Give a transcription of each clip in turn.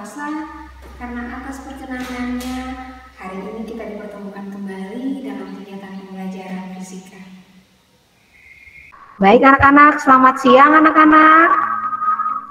puasa, karena atas perkenanannya hari ini kita dipertemukan kembali dalam kegiatan pembelajaran fisika. Baik anak-anak, selamat siang anak-anak.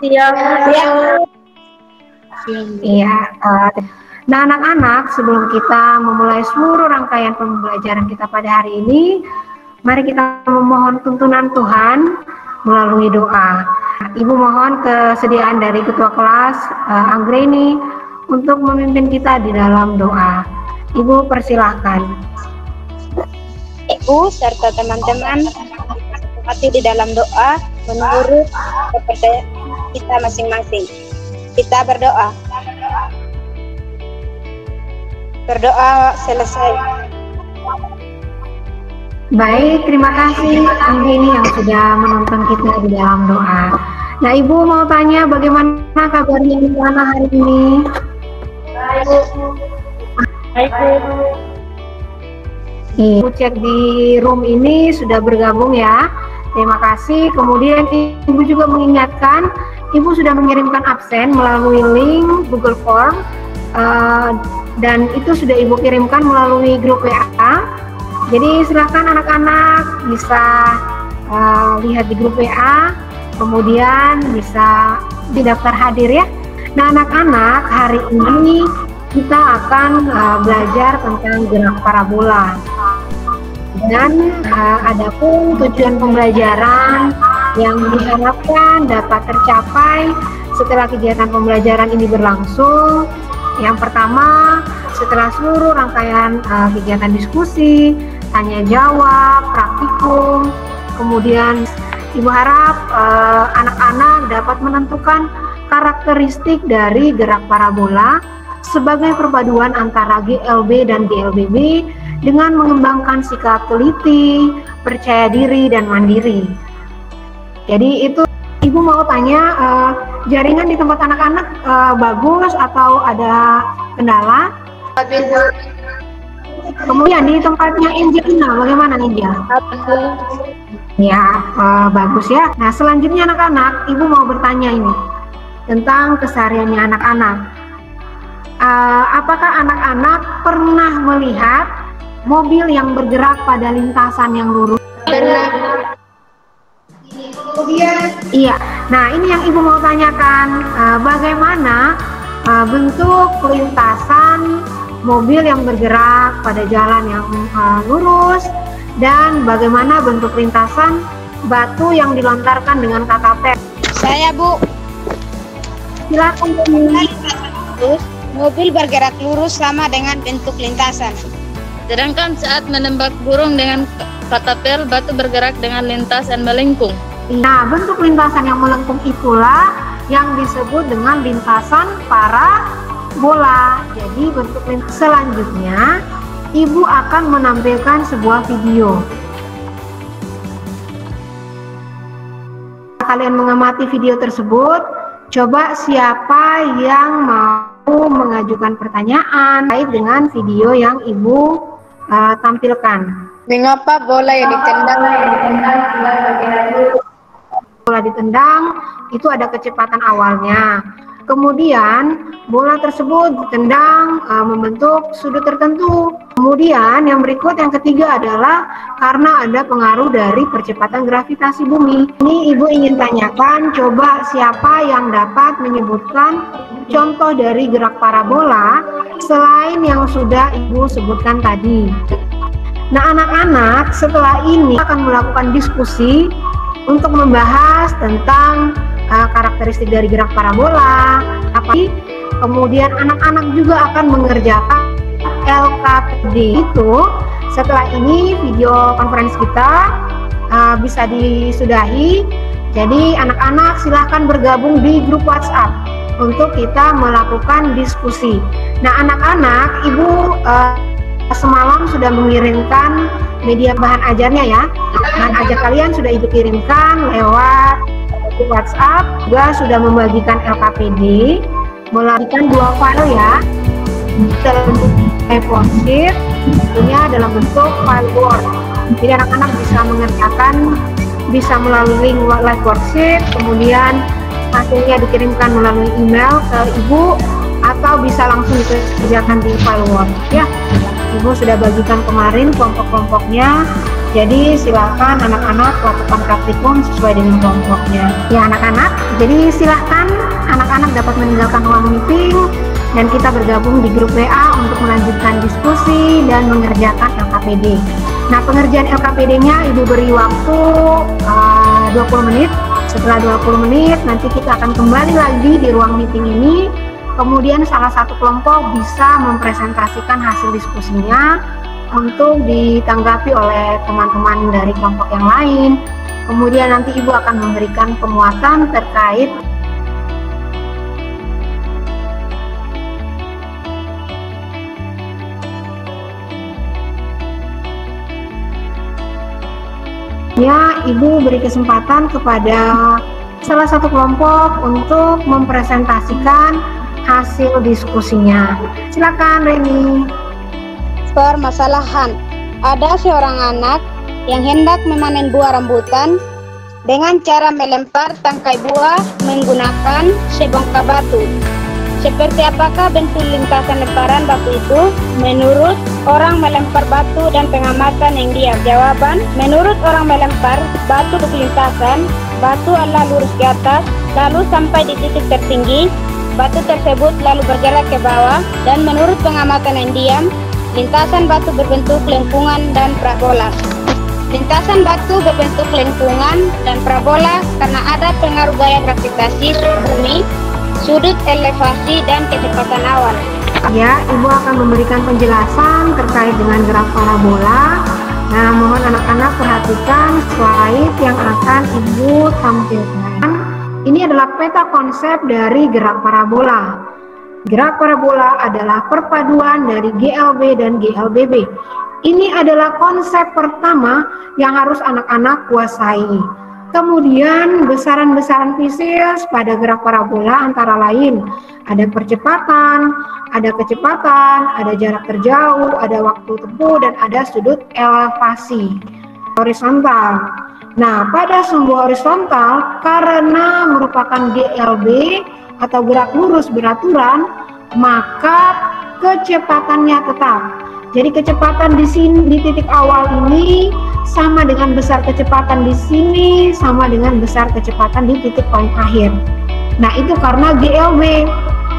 Siang. Iya. Nah anak-anak, sebelum kita memulai seluruh rangkaian pembelajaran kita pada hari ini, mari kita memohon tuntunan Tuhan melalui doa. Ibu mohon kesediaan dari Ketua Kelas Anggreni untuk memimpin kita di dalam doa. Ibu persilahkan. Ibu serta teman-teman hati di dalam doa menurut kepercayaan kita masing-masing. Kita berdoa. Berdoa selesai. Baik, terima kasih Anggreni yang sudah menonton kita di dalam doa. Nah, Ibu mau tanya bagaimana kabarnya di sana hari ini? Baik. Ibu cek di room ini sudah bergabung ya. Terima kasih. Kemudian Ibu juga mengingatkan, Ibu sudah mengirimkan absen melalui link Google Form dan itu sudah Ibu kirimkan melalui grup WA. Jadi silakan anak-anak bisa lihat di grup WA, kemudian bisa didaftar hadir ya. Nah anak-anak, hari ini kita akan belajar tentang gerak parabola. Dan adapun tujuan pembelajaran yang diharapkan dapat tercapai setelah kegiatan pembelajaran ini berlangsung. Yang pertama, setelah seluruh rangkaian kegiatan diskusi, tanya jawab, praktikum, kemudian Ibu harap anak-anak dapat menentukan karakteristik dari gerak parabola sebagai perpaduan antara GLB dan GLBB dengan mengembangkan sikap teliti, percaya diri, dan mandiri. Jadi itu Ibu mau tanya, jaringan di tempat anak-anak bagus atau ada kendala? Kemudian di tempatnya Angelina, bagaimana Ninja? Ya, bagus ya. Nah selanjutnya anak-anak, Ibu mau bertanya ini tentang kesehariannya anak-anak. Apakah anak-anak pernah melihat mobil yang bergerak pada lintasan yang lurus? Iya. Nah ini yang Ibu mau tanyakan, bagaimana bentuk lintasan mobil yang bergerak pada jalan yang lurus, dan bagaimana bentuk lintasan batu yang dilontarkan dengan KKP? Saya Bu. Silakan. Mobil bergerak lurus sama dengan bentuk lintasan. Sedangkan saat menembak burung dengan katapel, batu bergerak dengan lintasan melengkung. Nah, bentuk lintasan yang melengkung itulah yang disebut dengan lintasan parabola. Jadi bentuk lintasan selanjutnya, Ibu akan menampilkan sebuah video. Kalian mengamati video tersebut, coba siapa yang mau mengajukan pertanyaan terkait dengan video yang Ibu tampilkan. Mengapa bola yang ditendang? Bola ditendang itu ada kecepatan awalnya. Kemudian bola tersebut ditendang membentuk sudut tertentu. Kemudian yang berikut, yang ketiga adalah karena ada pengaruh dari percepatan gravitasi bumi. Ini Ibu ingin tanyakan, coba siapa yang dapat menyebutkan contoh dari gerak parabola selain yang sudah Ibu sebutkan tadi. Nah anak-anak, setelah ini akan melakukan diskusi untuk membahas tentang karakteristik dari gerak parabola. Kemudian anak-anak juga akan mengerjakan LKPD itu. Setelah ini video conference kita bisa disudahi. Jadi anak-anak silahkan bergabung di grup WhatsApp untuk kita melakukan diskusi. Nah anak-anak, Ibu semalam sudah mengirimkan media bahan ajarnya ya. Bahan ajar kalian sudah Ibu kirimkan lewat WhatsApp, juga sudah membagikan LKPD, membagikan 2 file ya, dalam bentuk A4 sheet, tentunya dalam bentuk file Word. Jadi anak-anak bisa mengerjakan, bisa melalui link live worksheet, kemudian hasilnya dikirimkan melalui email ke Ibu atau bisa langsung dikerjakan di file Word ya. Ibu sudah bagikan kemarin kelompok-kelompoknya. Jadi silakan anak-anak lakukan praktikum sesuai dengan kelompoknya. Ya anak-anak, jadi silakan anak-anak dapat meninggalkan ruang meeting dan kita bergabung di grup WA untuk melanjutkan diskusi dan mengerjakan LKPD. Nah, pengerjaan LKPD-nya Ibu beri waktu 20 menit. Setelah 20 menit nanti kita akan kembali lagi di ruang meeting ini. Kemudian salah satu kelompok bisa mempresentasikan hasil diskusinya untuk ditanggapi oleh teman-teman dari kelompok yang lain. Kemudian nanti Ibu akan memberikan penguatan terkait ya. Ibu beri kesempatan kepada salah satu kelompok untuk mempresentasikan hasil diskusinya. Silakan Reni. Permasalahan. Ada seorang anak yang hendak memanen buah rambutan dengan cara melempar tangkai buah menggunakan sebongkah batu. Seperti apakah bentuk lintasan lemparan batu itu menurut orang melempar batu dan pengamatan yang diam? Jawaban, menurut orang melempar batu ke lintasan, batu adalah lurus ke atas, lalu sampai di titik tertinggi, batu tersebut lalu bergerak ke bawah, dan menurut pengamatan yang diam, lintasan batu berbentuk lengkungan dan parabola. Lintasan batu berbentuk lengkungan dan parabola karena ada pengaruh gaya gravitasi bumi, sudut elevasi, dan kecepatan awan. Ya, Ibu akan memberikan penjelasan terkait dengan gerak parabola. Nah, mohon anak-anak perhatikan slide yang akan Ibu tampilkan. Ini adalah peta konsep dari gerak parabola. Gerak parabola adalah perpaduan dari GLB dan GLBB. Ini adalah konsep pertama yang harus anak-anak kuasai. Kemudian besaran-besaran fisis pada gerak parabola antara lain ada percepatan, ada kecepatan, ada jarak terjauh, ada waktu tempuh, dan ada sudut elevasi horizontal. Nah, pada sumbu horizontal karena merupakan GLB atau gerak lurus beraturan, maka kecepatannya tetap. Jadi kecepatan di sini di titik awal ini sama dengan besar kecepatan di sini sama dengan besar kecepatan di titik paling akhir. Nah, itu karena GLB.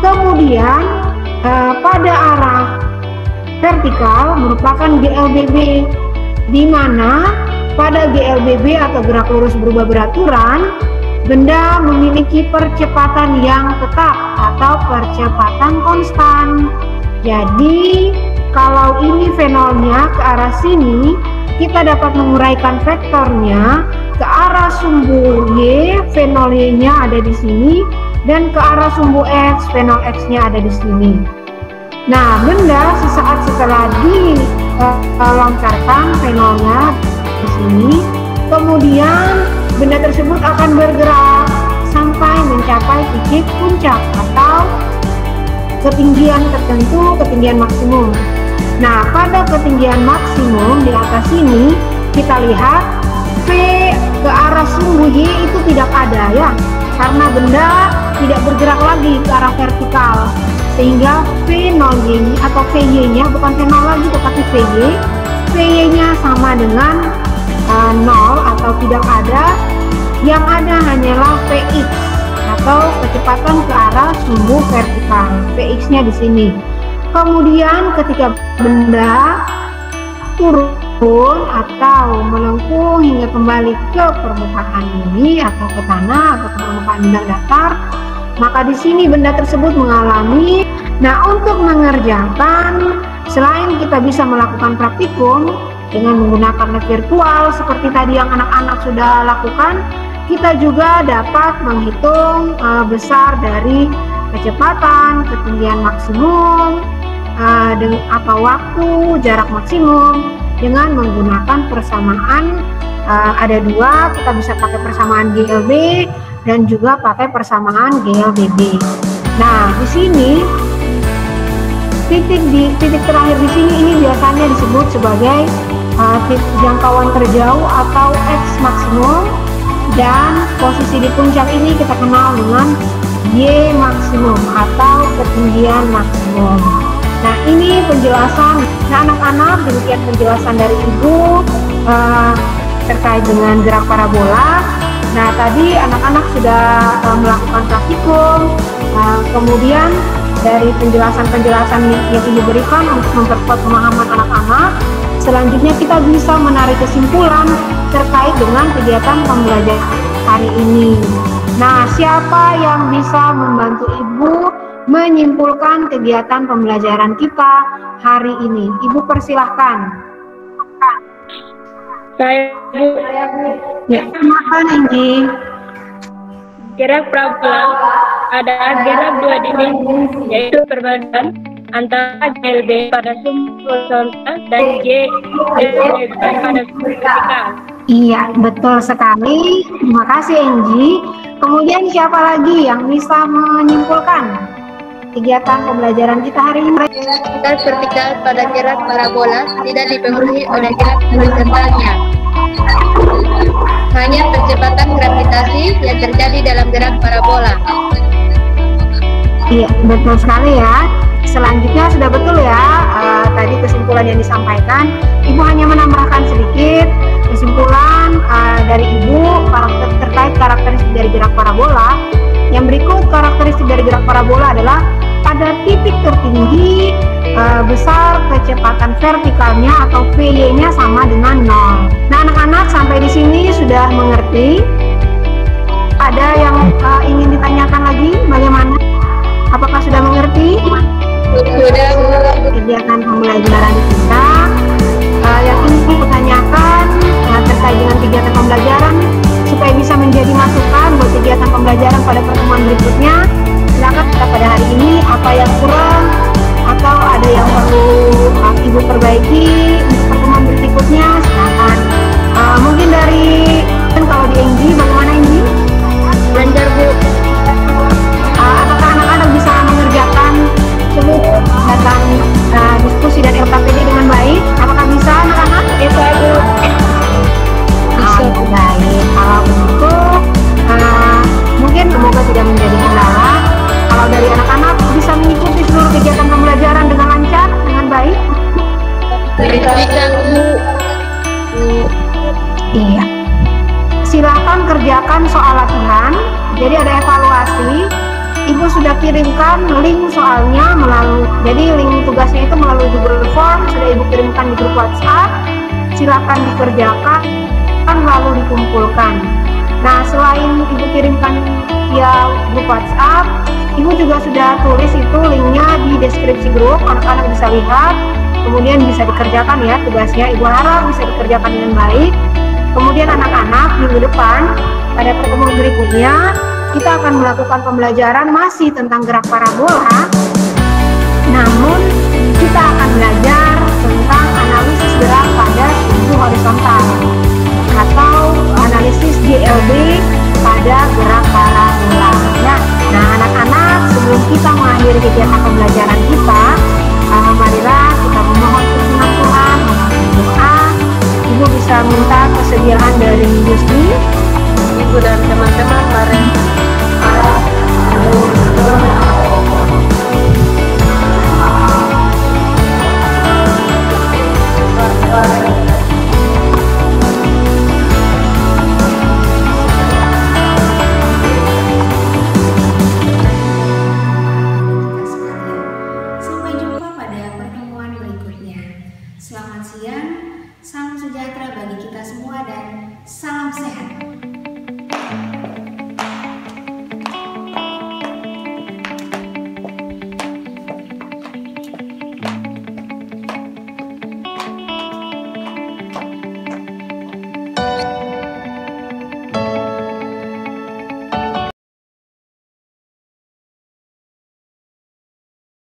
Kemudian pada arah vertikal merupakan GLBB, di mana pada GLBB atau gerak lurus berubah beraturan, benda memiliki percepatan yang tetap atau percepatan konstan. Jadi kalau ini fenolnya ke arah sini, kita dapat menguraikan vektornya ke arah sumbu Y, fenol Y-nya ada di sini, dan ke arah sumbu X, fenol X-nya ada di sini. Nah, benda sesaat setelah dilontarkan fenolnya di sini, kemudian benda tersebut akan bergerak sampai mencapai titik puncak atau ketinggian tertentu, ketinggian maksimum. Nah, pada ketinggian maksimum di atas sini kita lihat V ke arah sumbu Y itu tidak ada ya, karena benda tidak bergerak lagi ke arah vertikal, sehingga V0Y atau VY-nya bukan V0 lagi tetapi VY-nya sama dengan 0 atau tidak ada. Yang ada hanyalah Vx atau kecepatan ke arah sumbu vertikal. Vx-nya di sini. Kemudian ketika benda turun atau melengkung hingga kembali ke permukaan bumi atau ke tanah atau ke permukaan benda datar, maka di sini benda tersebut mengalami. Nah, untuk mengerjakan, selain kita bisa melakukan praktikum dengan menggunakan lab virtual seperti tadi yang anak-anak sudah lakukan, kita juga dapat menghitung besar dari kecepatan, ketinggian maksimum, atau waktu, jarak maksimum dengan menggunakan persamaan. Ada dua, kita bisa pakai persamaan GLB dan juga pakai persamaan GLBB. Nah, di sini titik terakhir di sini ini biasanya disebut sebagai titik jangkauan terjauh atau X maksimum, dan posisi di puncak ini kita kenal dengan Y maksimum atau ketinggian maksimum. Nah, ini penjelasan. Nah, anak-anak, demikian penjelasan dari Ibu terkait dengan gerak parabola. Nah, tadi anak-anak sudah melakukan praktikum, kemudian dari penjelasan-penjelasan yang Ibu berikan untuk memperkuat pemahaman anak-anak, selanjutnya kita bisa menarik kesimpulan terkait dengan kegiatan pembelajaran hari ini. Nah, siapa yang bisa membantu Ibu menyimpulkan kegiatan pembelajaran kita hari ini? Ibu persilahkan. Saya Bu. Ya, silakan Inji. Gerak parabola ada gerak dua dimensi, yaitu perbandingan antara GLB pada sumber horizontal dan GLB pada sumber vertikal. Iya, betul sekali. Terima kasih Inji. Kemudian siapa lagi yang bisa menyimpulkan kegiatan pembelajaran kita hari ini? Gerak vertikal pada gerak parabola tidak dipengaruhi oleh gerak horizontalnya. Hanya percepatan gravitasi yang terjadi dalam gerak parabola. Iya, betul sekali ya. Selanjutnya sudah betul ya, tadi kesimpulan yang disampaikan. Ibu hanya menambahkan sedikit kesimpulan dari Ibu terkait karakteristik dari gerak parabola. Yang berikut karakteristik dari gerak parabola adalah pada titik tertinggi besar kecepatan vertikalnya atau VY-nya sama dengan 0. Nah, anak-anak sampai di sini sudah mengerti? Ada yang ingin ditanyakan lagi? Bagaimana? Apakah sudah mengerti? Sudah. Kegiatan pembelajaran kita yang ingin ditanyakan terkait dengan kegiatan pembelajaran supaya bisa menjadi masukan buat kegiatan pembelajaran pada pertemuan berikutnya. Silakan kita pada hari ini apa yang kurang atau ada yang perlu Ibu perbaiki untuk pertemuan berikutnya, silakan. Mungkin dari kalau di Enggi, bagaimana Enggi? Lancar Bu. Apakah anak-anak bisa mengerjakan seluruh kegiatan diskusi dan LKPD dengan baik? Apakah bisa anak-anak? Bisa Bu. Baik, kalau begitu mungkin semoga tidak menjadi kendala. Kalau dari anak-anak bisa mengikuti seluruh kegiatan pembelajaran dengan lancar, dengan baik? Bisa Bu. Iya. Silakan kerjakan soal latihan. Jadi ada evaluasi. Ibu sudah kirimkan link soalnya jadi link tugasnya itu melalui Google Form, sudah Ibu kirimkan di grup WhatsApp. Silakan dikerjakan lalu dikumpulkan. Nah, selain Ibu kirimkan via grup WhatsApp, Ibu juga sudah tulis itu linknya di deskripsi grup, anak-anak bisa lihat, kemudian bisa dikerjakan ya tugasnya. Ibu harap bisa dikerjakan dengan baik. Kemudian anak-anak minggu depan pada pertemuan berikutnya kita akan melakukan pembelajaran masih tentang gerak parabola, namun kita akan belajar tentang analisis gerak pada sumbu horizontal atau analisis GLB pada gerak parabola ya. Nah, anak-anak, sebelum kita mengakhiri kegiatan pembelajaran kita, marilah kita memohon perkenan Tuhan, memohon doa. Ibu bisa minta kesediaan dari Yusni, Ibu dan teman-teman